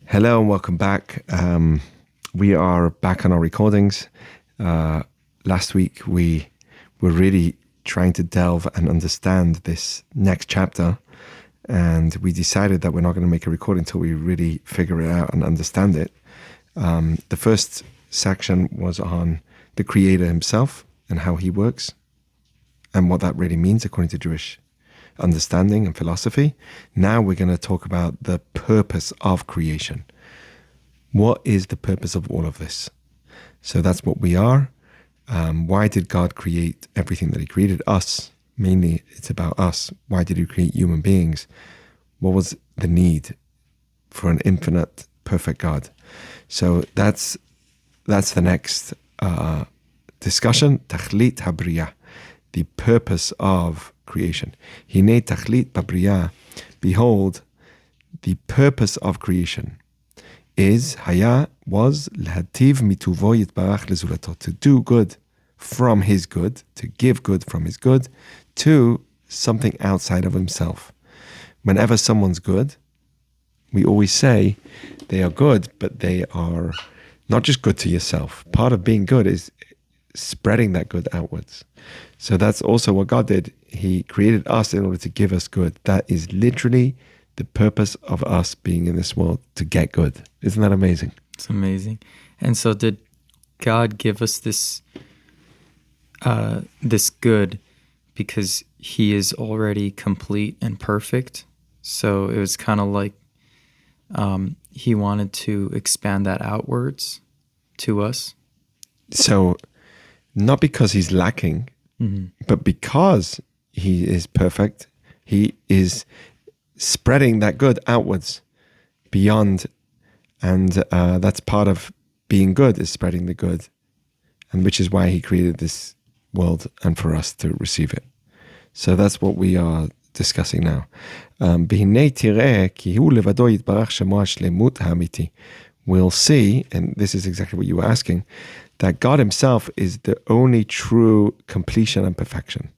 Hello and welcome back. We are back on our recordings. Last week we were really trying to delve and understand this next chapter, and we decided that we're not going to make a recording until we really figure it out and understand it. The first section was on the Creator himself and how he works and what that really means according to Jewish understanding and philosophy. Now we're going to talk about the purpose of creation. What is the purpose of all of this? So that's what we are. Why did God create everything that he created? Us. Mainly it's about us. Why did he create human beings? What was the need for an infinite, perfect God? So that's the next discussion. Tachlit habriya, the purpose of creation. Hine tachlit babriya, behold, the purpose of creation is, was, l'hativ mituvo yitbarach lezulato, to do good from his good, to give good from his good, to something outside of himself. Whenever someone's good, we always say they are good, but they are not just good to yourself. Part of being good is spreading that good outwards. So that's also what God did. He created us in order to give us good. That is literally the purpose of us being in this world, to get good. Isn't that amazing? It's amazing. And so did God give us this good because he is already complete and perfect? So it was kind of like he wanted to expand that outwards to us. So not because he's lacking, but because he is perfect, he is spreading that good outwards beyond. And that's part of being good, is spreading the good. And which is why he created this world and for us to receive it. So that's what we are discussing now. We'll see, and this is exactly what you were asking, that God himself is the only true completion and perfection.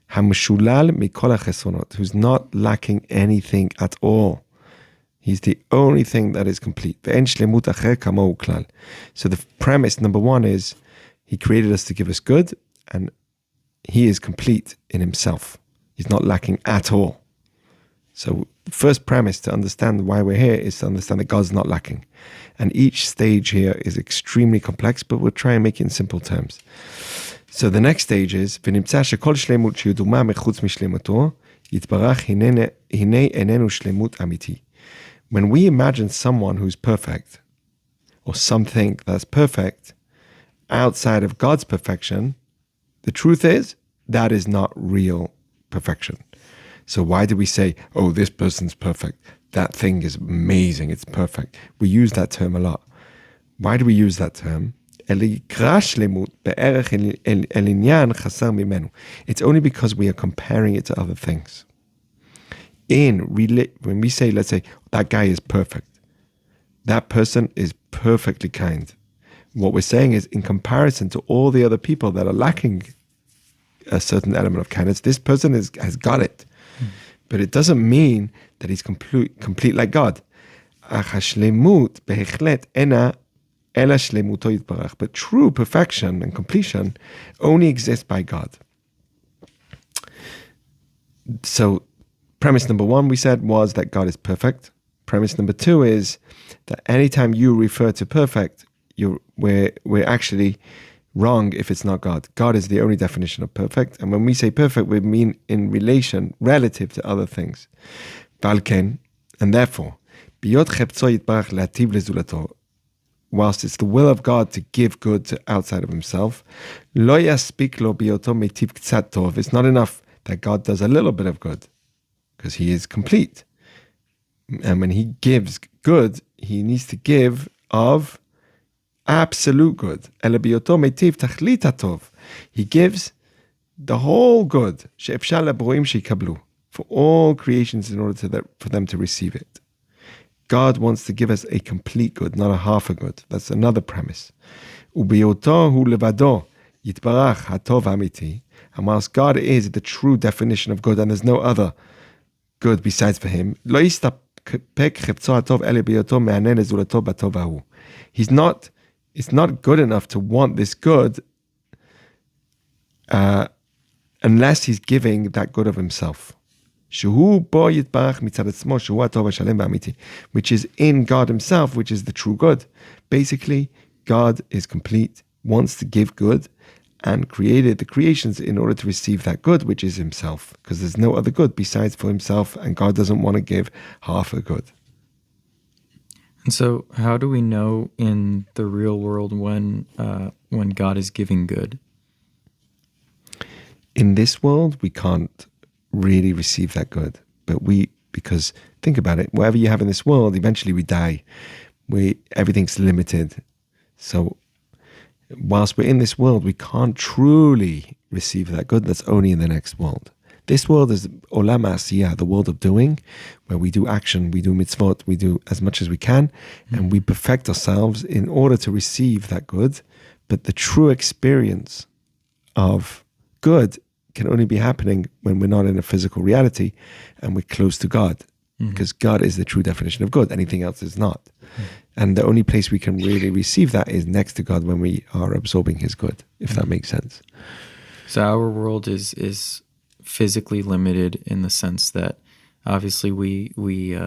Who's not lacking anything at all. He's the only thing that is complete. So the premise, number one, is he created us to give us good, and he is complete in himself. He's not lacking at all. So the first premise to understand why we're here is to understand that God's not lacking. And each stage here is extremely complex, but we'll try and make it in simple terms. So the next stage is, when we imagine someone who's perfect, or something that's perfect, outside of God's perfection, the truth is, that is not real perfection. So why do we say, oh, this person's perfect, that thing is amazing, it's perfect? We use that term a lot. Why do we use that term? It's only because we are comparing it to other things. When we say, let's say, that guy is perfect, that person is perfectly kind, what we're saying is, in comparison to all the other people that are lacking a certain element of kindness, this person has got it. But it doesn't mean that he's complete like God. But true perfection and completion only exists by God. So premise number one, we said, was that God is perfect. Premise number two is that anytime you refer to perfect, we're actually wrong if it's not God. God is the only definition of perfect. And when we say perfect, we mean in relation, relative to other things. And therefore, whilst it's the will of God to give good to outside of himself, it's not enough that God does a little bit of good, because he is complete. And when he gives good, he needs to give of absolute good. He gives the whole good for all creations in order for them to receive it. God wants to give us a complete good, not a half a good. That's another premise. And whilst God is the true definition of good, and there's no other good besides for him, It's not good enough to want this good unless he's giving that good of himself. Which is in God himself, which is the true good. Basically, God is complete, wants to give good, and created the creations in order to receive that good, which is himself, because there's no other good besides for himself, and God doesn't want to give half a good. And so how do we know in the real world when God is giving good? In this world, we can't really receive that good. But because think about it, whatever you have in this world, eventually we die. Everything's limited. So whilst we're in this world, we can't truly receive that good. That's only in the next world. This world is olam asiyah, the world of doing, where we do action, we do mitzvot, we do as much as we can, and we perfect ourselves in order to receive that good. But the true experience of good can only be happening when we're not in a physical reality and we're close to God, because God is the true definition of good. Anything else is not. And the only place we can really receive that is next to God, when we are absorbing his good, if that makes sense. So our world is physically limited in the sense that obviously we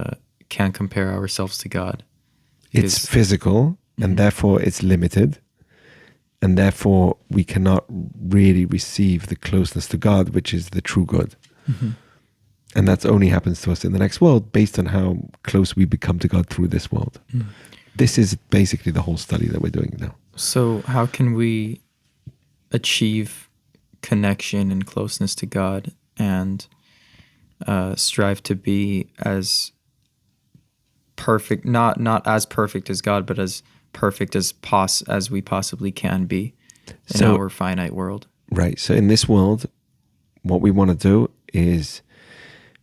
can't compare ourselves to God. It's physical, and therefore it's limited. And therefore, we cannot really receive the closeness to God, which is the true good. And that only happens to us in the next world, based on how close we become to God through this world. This is basically the whole study that we're doing now. So how can we achieve connection and closeness to God and strive to be as perfect, not as perfect as God, but as perfect as we possibly can be in our finite world? Right. So in this world, what we want to do is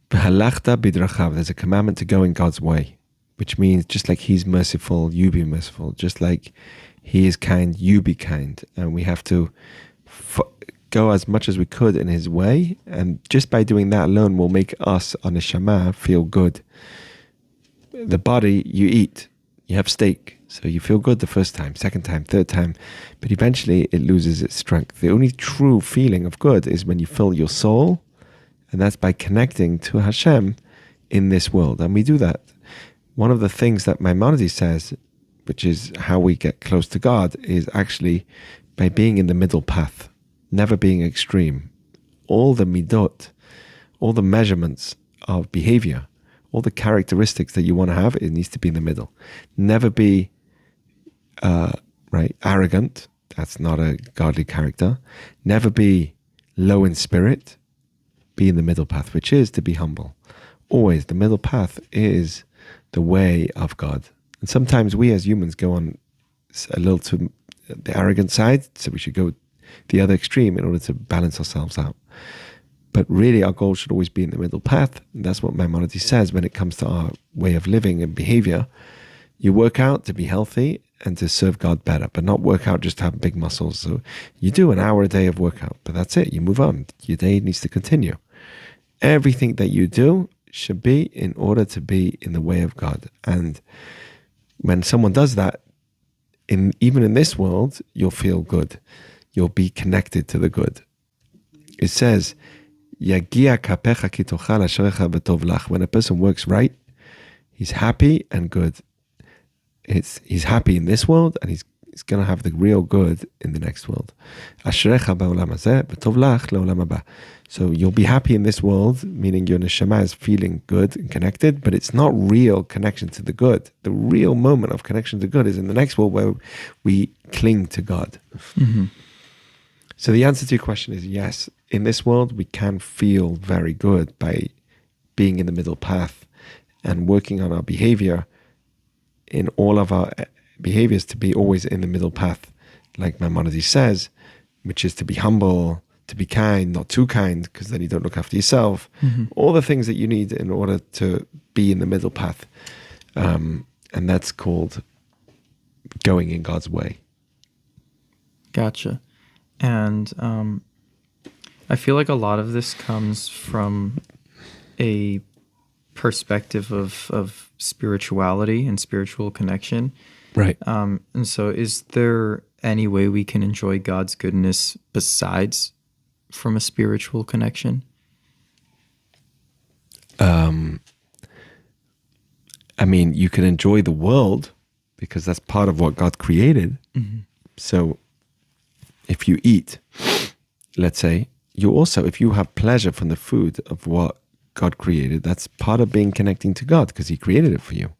V'halachta bidrachav. There's a commandment to go in God's way, which means just like he's merciful, you be merciful. Just like he is kind, you be kind. And we have to go as much as we could in his way. And just by doing that alone will make us, on the neshama, feel good. The body, you eat, you have steak. So you feel good the first time, second time, third time, but eventually it loses its strength. The only true feeling of good is when you fill your soul, and that's by connecting to Hashem in this world. And we do that. One of the things that Maimonides says, which is how we get close to God, is actually by being in the middle path, never being extreme. All the midot, all the measurements of behavior, all the characteristics that you want to have, it needs to be in the middle. Never be arrogant. That's not a godly character. Never be low in spirit. Be in the middle path, which is to be humble. Always the middle path is the way of God. And sometimes we as humans go on a little to the arrogant side, so we should go the other extreme in order to balance ourselves out. But really our goal should always be in the middle path. And that's what Maimonides says when it comes to our way of living and behavior. You work out to be healthy and to serve God better, but not work out just to have big muscles. So you do an hour a day of workout, but that's it. You move on. Your day needs to continue. Everything that you do should be in order to be in the way of God. And when someone does that, even in this world, you'll feel good. You'll be connected to the good. It says, Yagia kapecha ki tochal asherecha v'tov lach. When a person works right, he's happy and good. He's happy in this world, and he's going to have the real good in the next world. Asherecha ba'olam hazeh v'tov lach le'olam haba. So you'll be happy in this world, meaning your neshama is feeling good and connected, but it's not real connection to the good. The real moment of connection to good is in the next world, where we cling to God. So the answer to your question is yes. In this world, we can feel very good by being in the middle path and working on our behavior, in all of our behaviors, to be always in the middle path, like Maimonides says, which is to be humble, to be kind, not too kind, because then you don't look after yourself. All the things that you need in order to be in the middle path. And that's called going in God's way. Gotcha. And I feel like a lot of this comes from a perspective of spirituality and spiritual connection. Right. And so is there any way we can enjoy God's goodness besides from a spiritual connection? I mean, you can enjoy the world because that's part of what God created. Mm-hmm. So if you eat, let's say, you also, if you have pleasure from the food of what God created, that's part of being connecting to God because he created it for you.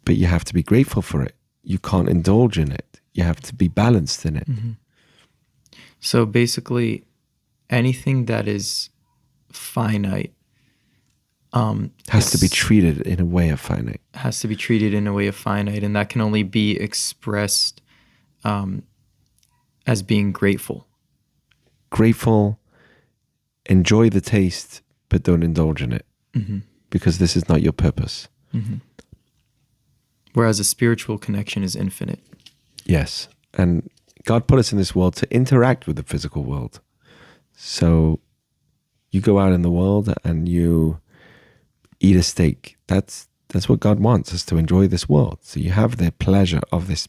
But you have to be grateful for it. You can't indulge in it. You have to be balanced in it. Mm-hmm. So basically, anything that is finite has to be treated in a way of finite. Has to be treated in a way of finite, and that can only be expressed as being grateful. Grateful, enjoy the taste, but don't indulge in it. Mm-hmm. Because this is not your purpose. Mm-hmm. Whereas a spiritual connection is infinite. Yes. And God put us in this world to interact with the physical world. So you go out in the world and you eat a steak. That's what God wants us to enjoy this world. So you have the pleasure of this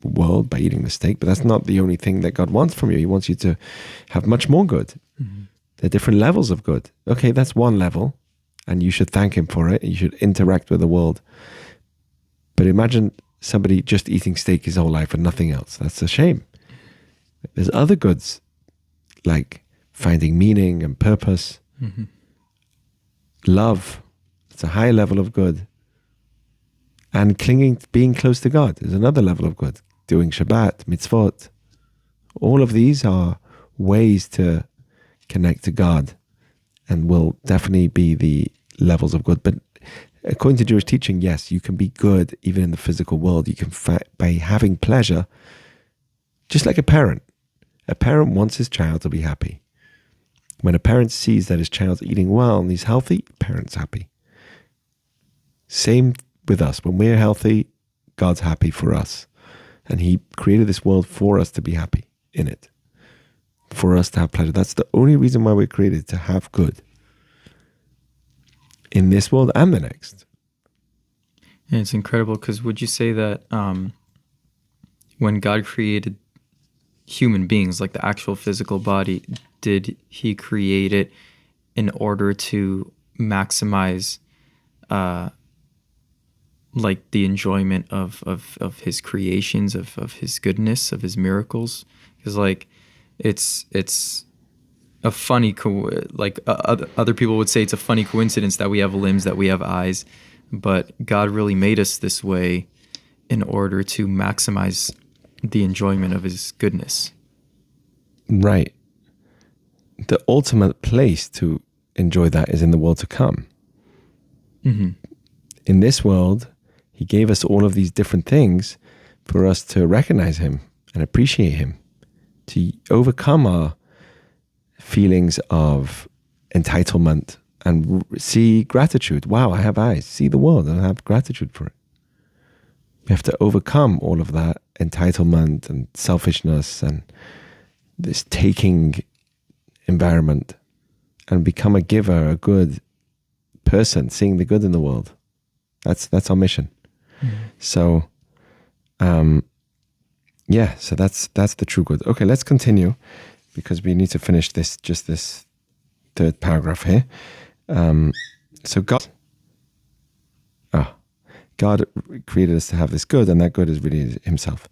world by eating the steak, but that's not the only thing that God wants from you. He wants you to have much more good. Mm-hmm. There are different levels of good. Okay, that's one level, and you should thank him for it. You should interact with the world. But imagine somebody just eating steak his whole life and nothing else. That's a shame. There's other goods like finding meaning and purpose. Mm-hmm. Love. It's a high level of good. And being close to God is another level of good. Doing Shabbat, mitzvot. All of these are ways to connect to God and will definitely be the levels of good. But according to Jewish teaching, yes, you can be good even in the physical world. You can, by having pleasure, just like a parent. A parent wants his child to be happy. When a parent sees that his child's eating well and he's healthy, the parent's happy. Same with us. When we're healthy, God's happy for us. And he created this world for us to be happy in it. For us to have pleasure. That's the only reason why we're created, to have good. In this world and the next. And it's incredible because would you say that when God created human beings, like the actual physical body, did he create it in order to maximize like the enjoyment of his creations, of his goodness, of his miracles? Because like it's a funny other people would say it's a funny coincidence that we have limbs, that we have eyes, but God really made us this way in order to maximize the enjoyment of his goodness. Right. The ultimate place to enjoy that is in the world to come. Mm-hmm. In this world, he gave us all of these different things for us to recognize him and appreciate him, to overcome our feelings of entitlement and see gratitude. Wow, I have eyes. See the world and have gratitude for it. We have to overcome all of that entitlement and selfishness and this taking environment and become a giver, a good person, seeing the good in the world. That's our mission. Mm-hmm. So, so that's the true good. Okay, let's continue because we need to finish this third paragraph here. So God created us to have this good, and that good is really himself.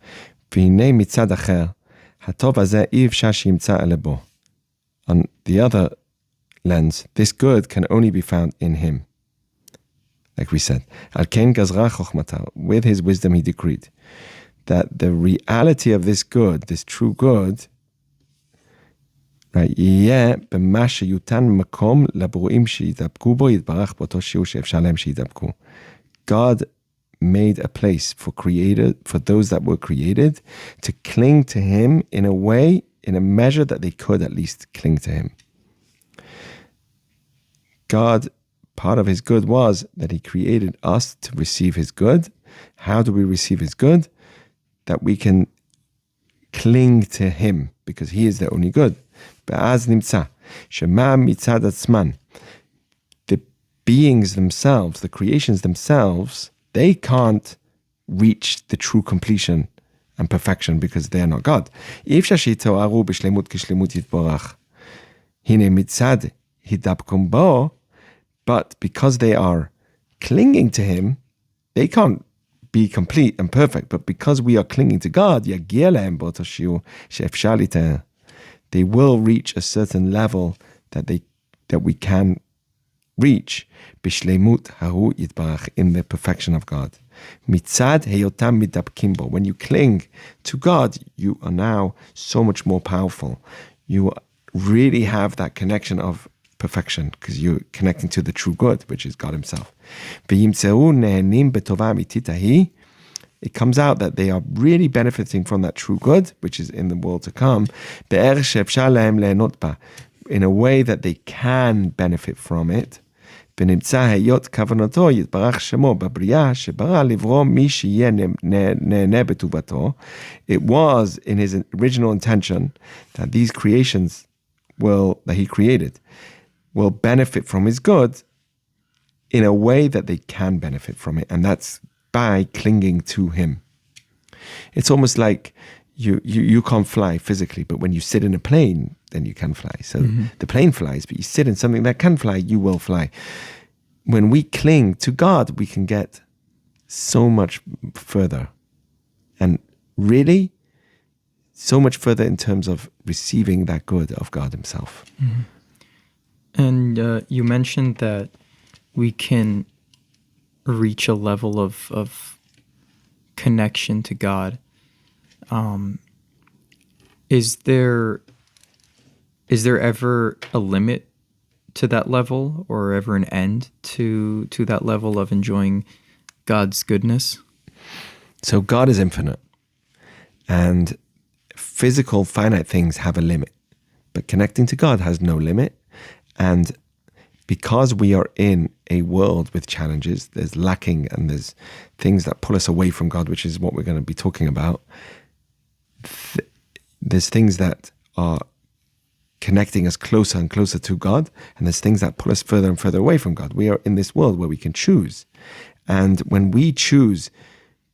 On the other lens, this good can only be found in him. Like we said, with his wisdom he decreed that the reality of this good, this true good, right, God made a place for those that were created to cling to him in a way, in a measure that they could at least cling to him. God, part of his good was that he created us to receive his good. How do we receive his good? That we can cling to him because he is the only good. The beings themselves, the creations themselves, they can't reach the true completion and perfection because they are not God. אי אפשר שיתוארו בשלמות כשלמות יתברך. הנה מצד הידבקום בו, but because they are clinging to him, they can't be complete and perfect. But because we are clinging to God, יגיע להם באותו שיעור שאפשר לתאר. They will reach a certain level that we can reach בשלמות ההוא יתברך, in the perfection of God. מצד היותם מתדבקים בו. When you cling to God, you are now so much more powerful. You really have that connection of perfection because you're connecting to the true good, which is God himself. וימצאו נהנים בטובה האמיתית ההיא. It comes out that they are really benefiting from that true good, which is in the world to come, בערך שאפשר להם ליהנות בה, in a way that they can benefit from it. ונמצא היות כוונתו יתברך שמו בבריאה שברא לברוא מי שיהיה נהנה בטובתו. It was in his original intention that these creations that he created will benefit from his good in a way that they can benefit from it, and that's by clinging to him. It's almost like you can't fly physically, but when you sit in a plane, then you can fly. So the plane flies, but you sit in something that can fly, you will fly. When we cling to God, we can get so much further. And really, so much further in terms of receiving that good of God himself. Mm-hmm. And you mentioned that we can reach a level of connection to God. Is there ever a limit to that level, or ever an end to that level of enjoying God's goodness? So God is infinite, and physical finite things have a limit, but connecting to God has no limit. And because we are in a world with challenges, there's lacking and there's things that pull us away from God, which is what we're going to be talking about. There's things that are connecting us closer and closer to God, and there's things that pull us further and further away from God. We are in this world where we can choose. And when we choose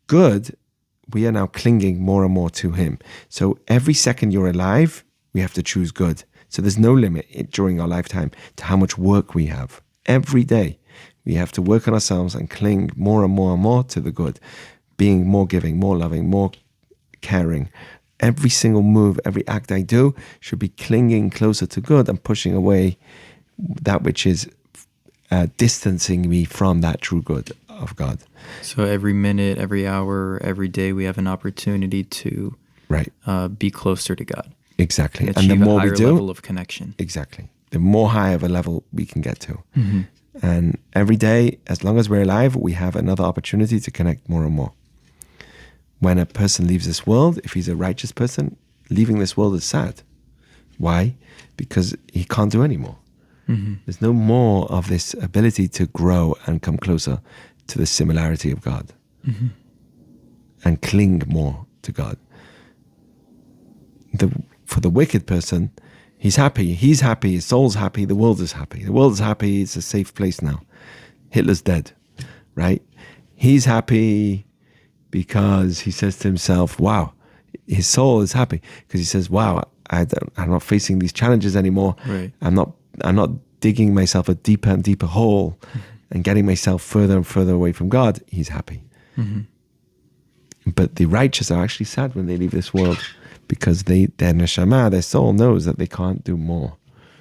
good, we are now clinging more and more to him. So every second you're alive, we have to choose good. So there's no limit during our lifetime to how much work we have. Every day, we have to work on ourselves and cling more and more and more to the good, being more giving, more loving, more caring. Every single move, every act I do should be clinging closer to good and pushing away that which is distancing me from that true good of God. So every minute, every hour, every day, we have an opportunity to be closer to God. Exactly. And the more we do, level of connection. Exactly. The more high of a level we can get to. Mm-hmm. And every day, as long as we're alive, we have another opportunity to connect more and more. When a person leaves this world, if he's a righteous person, leaving this world is sad. Why? Because he can't do any more. Mm-hmm. There's no more of this ability to grow and come closer to the similarity of God. Mm-hmm. And cling more to God. For the wicked person, he's happy, his soul's happy, the world is happy. The world is happy, it's a safe place now. Hitler's dead, right? He's happy because he says to himself, wow, his soul is happy because he says, wow, I'm not facing these challenges anymore. Right. I'm not digging myself a deeper and deeper hole and getting myself further and further away from God. He's happy. Mm-hmm. But the righteous are actually sad when they leave this world, because their neshama, their soul, knows that they can't do more.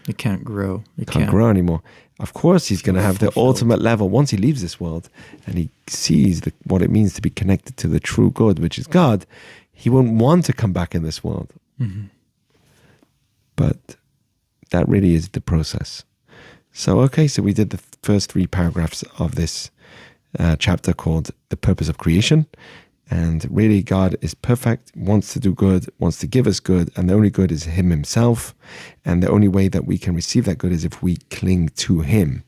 They can't grow. They can't grow anymore. Of course, he's going to have the ultimate level once he leaves this world and he sees what it means to be connected to the true good, which is God. He won't want to come back in this world. Mm-hmm. But that really is the process. So we did the first 3 paragraphs of this chapter called The Purpose of Creation. And really, God is perfect, wants to do good, wants to give us good, and the only good is him himself. And the only way that we can receive that good is if we cling to him.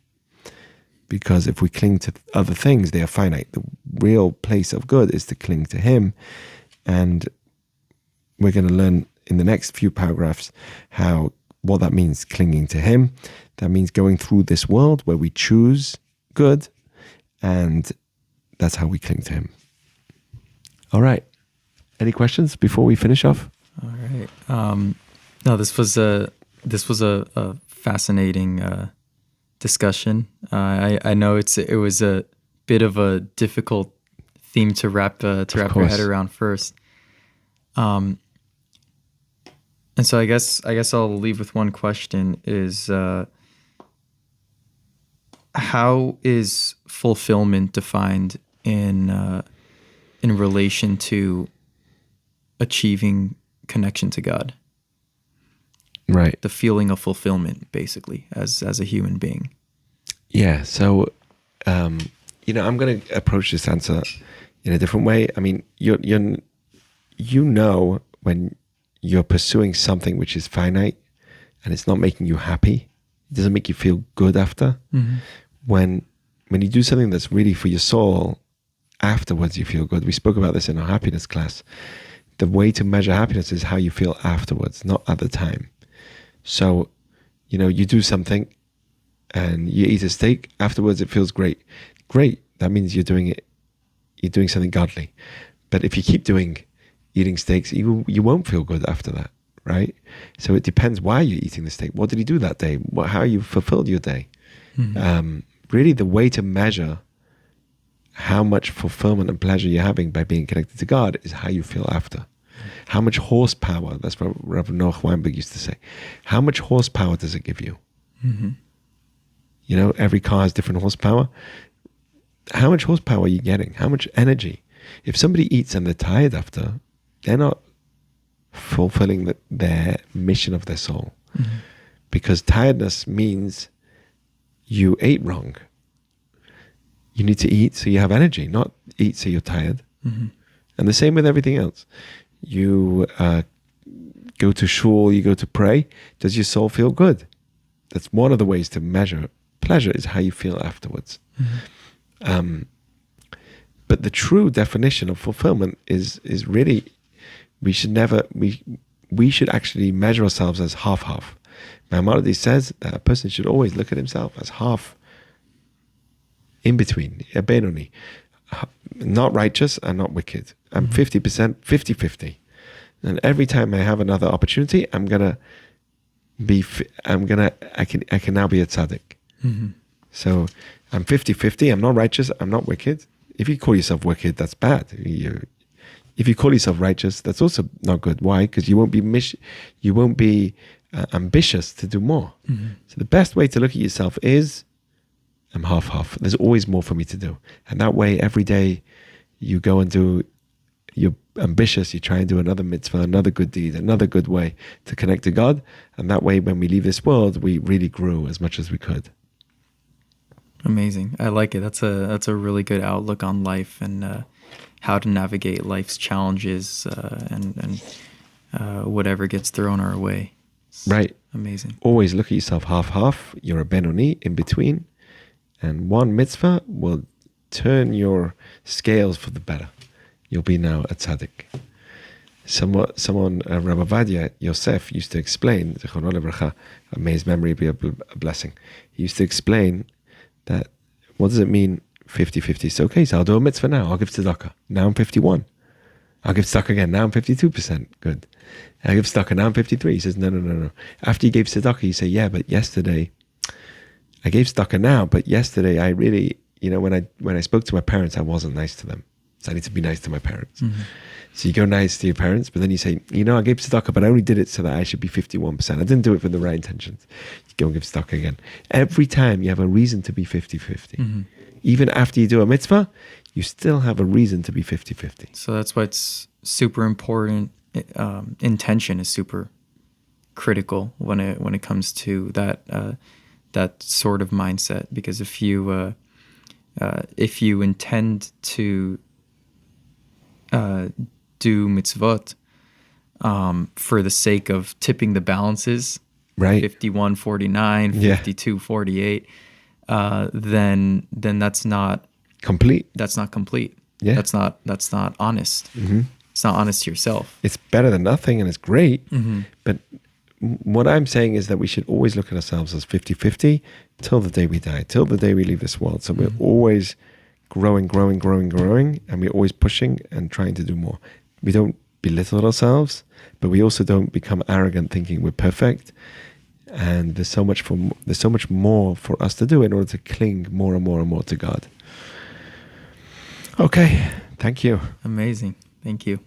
Because if we cling to other things, they are finite. The real place of good is to cling to him. And we're going to learn in the next few paragraphs what that means, clinging to him. That means going through this world where we choose good, and that's how we cling to him. All right. Any questions before we finish off? All right. No, this was a fascinating discussion. I know it was a bit of a difficult theme to wrap your head around first. And so I guess I'll leave with one question: is how is fulfillment defined in relation to achieving connection to God? Right. The feeling of fulfillment, basically, as a human being. Yeah. So, I'm going to approach this answer in a different way. I mean, when you're pursuing something which is finite and it's not making you happy, it doesn't make you feel good after. Mm-hmm. When you do something that's really for your soul, afterwards you feel good. We spoke about this in our happiness class. The way to measure happiness is how you feel afterwards, not at the time. So, you do something and you eat a steak, afterwards it feels great. Great. That means you're doing something godly. But if you keep eating steaks, you won't feel good after that, right? So it depends why you're eating the steak. What did you do that day? How you fulfilled your day? Mm-hmm. Really, the way to measure how much fulfillment and pleasure you're having by being connected to God is how you feel after. How much horsepower, that's what Rabbi Noach Weinberg used to say. How much horsepower does it give you? Mm-hmm. Every car has different horsepower. How much horsepower are you getting? How much energy? If somebody eats and they're tired after, they're not fulfilling their mission of their soul. Mm-hmm. Because tiredness means you ate wrong. You need to eat so you have energy, not eat so you're tired. Mm-hmm. And the same with everything else. You go to shul, you go to pray. Does your soul feel good? That's one of the ways to measure pleasure, is how you feel afterwards. Mm-hmm. But the true definition of fulfillment is really, we should actually measure ourselves as half-half. Maimonides says that a person should always look at himself as half in between, a Benoni, not righteous and not wicked. I'm 50%, 50-50. And every time I have another opportunity, I can now be a tzaddik. Mm-hmm. So I'm 50-50. I'm not righteous. I'm not wicked. If you call yourself wicked, that's bad. If you call yourself righteous, that's also not good. Why? Because you won't be ambitious to do more. Mm-hmm. So the best way to look at yourself is, I'm half-half. There's always more for me to do. And that way, every day you go and you're ambitious, you try and do another mitzvah, another good deed, another good way to connect to God. And that way, when we leave this world, we really grew as much as we could. Amazing. I like it. That's a really good outlook on life and how to navigate life's challenges and whatever gets thrown our way. It's right. Amazing. Always look at yourself half-half. You're a Benoni in between. And one mitzvah will turn your scales for the better. You'll be now a tzaddik. Someone, Rabbi Vadia Yosef, used to explain, Zichrono Livracha, may his memory be a blessing. He used to explain that, what does it mean 50-50? So, okay, so I'll do a mitzvah now. I'll give tzedakah. Now I'm 51. I'll give tzedakah again. Now I'm 52%. Good. I'll give tzedakah. Now I'm 53. He says, no. After you gave tzedakah, you say, yeah, but yesterday, I gave tzedakah now, but yesterday I really, when I spoke to my parents, I wasn't nice to them. So I need to be nice to my parents. Mm-hmm. So you go nice to your parents, but then you say, I gave tzedakah, but I only did it so that I should be 51%. I didn't do it for the right intentions. You go and give tzedakah again. Every time you have a reason to be 50-50. Mm-hmm. Even after you do a mitzvah, you still have a reason to be 50-50. So that's why it's super important. Intention is super critical when it comes to that sort of mindset, because if you intend to do mitzvot for the sake of tipping the balances, right? 51-49, 52-48, then that's not complete. That's not complete. Yeah. That's not honest. Mm-hmm. It's not honest to yourself. It's better than nothing, and it's great. Mm-hmm. But what I'm saying is that we should always look at ourselves as 50-50 till the day we die, till the day we leave this world. So we're always growing, and we're always pushing and trying to do more. We don't belittle ourselves, but we also don't become arrogant thinking we're perfect. And there's so much more for us to do in order to cling more and more to God. Okay, thank you. Amazing. Thank you.